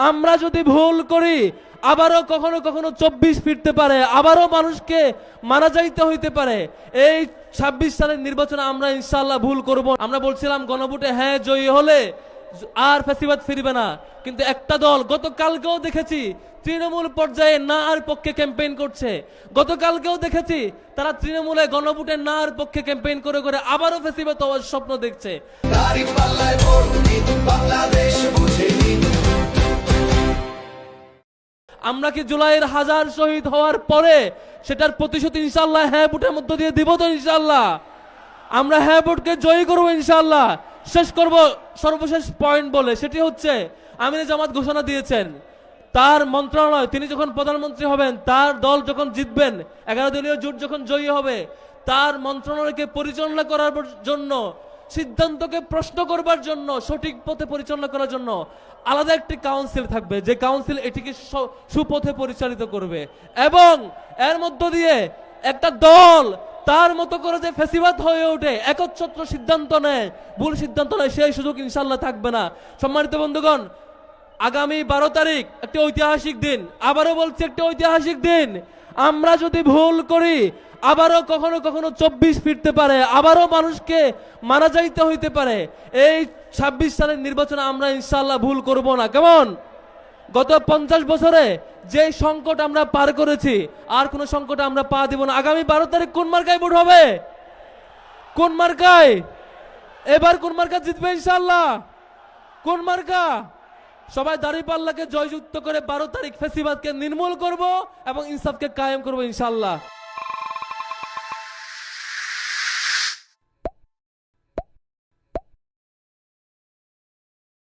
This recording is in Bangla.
আমরা যদি ভুল করি আবারও কখনো কখনো 24 ফিরতে পারে, আবারও মানুষকে মারা যাইতে হইতে পারে। এই 26 সালের নির্বাচনে আমরা ইনশাআল্লাহ ভুল করব। আমরা বলছিলাম গণভোটে হ্যাঁ জয়ী হলে আর ফ্যাসিবাদ ফিরবে না, কিন্তু একটা দল গতকালকেও দেখেছি তৃণমূল পর্যায়ে না আর পক্ষে ক্যাম্পেইন করছে। গতকালকেও দেখেছি তারা তৃণমূলে গণভোটে না আর পক্ষে ক্যাম্পেইন করে করে আবারও ফ্যাসিবাদ হওয়ার স্বপ্ন দেখছে। আমরা কি জুলাইয়ের 1000 শহীদ হওয়ার পরে সেটার প্রতিশোধ ইনশাআল্লাহ হ্যাঁ ভোটের মধ্য দিয়ে দিব তো? ইনশাআল্লাহ আমরা হ্যাঁ ভোটকে জয়ী করবো ইনশাআল্লাহ। শেষ করব সর্বশেষ পয়েন্ট বলে, সেটি হচ্ছে আমিরে জামাত ঘোষণা দিয়েছেন তার মন্ত্রণালয়, তিনি যখন প্রধানমন্ত্রী হবেন, তার দল যখন জিতবেন, 11 দলীয় জোট যখন জয়ী হবে, তার মন্ত্রণালয়কে পরিচালনা করার জন্য, সিদ্ধান্তকে প্রশ্ন করবার জন্য, সঠিক পথে পরিচালনা করার জন্য আলাদা একটি কাউন্সিল থাকবে, যে কাউন্সিল এটিকে সুপথে পরিচালিত করবে। এবং এর মধ্য দিয়ে একটা দল তার মতো করে যে ফ্যাসিবাদ হয়ে ওঠে, একচ্ছত্র সিদ্ধান্ত নেয়, ভুল সিদ্ধান্ত নেয়, সেই সুযোগ ইনশাআল্লাহ থাকবে না। সম্মানিত বন্ধুগণ, আগামী 12 তারিখ একটি ঐতিহাসিক দিন, আবারও বলছি একটি ঐতিহাসিক দিন। আমরা যদি ভুল করি আবারও কখনো কখনো 24 ফিরতে পারে, আবারও মানুষকে মারা যাইতে হইতে পারে। এই 26 সালের নির্বাচনে আমরা ইনশাআল্লাহ ভুল করব না। কেমন? গত 50 বছরে যে সংকট আমরা পার করেছি, আর কোন সংকটে আমরা পা দিব না। আগামী 12 তারিখ কোন মার্কায় ভোট হবে? কোন মার্কায়? এবার কোন মার্কা জিতবে ইনশাআল্লাহ? কোন মার্কা? সবাই দাঁড়িপাল্লাকে জয়যুক্ত করে 12 তারিখ ফ্যাসিবাদকে নির্মূল করব এবং ইনসাফকে কায়েম করব ইনশাআল্লাহ।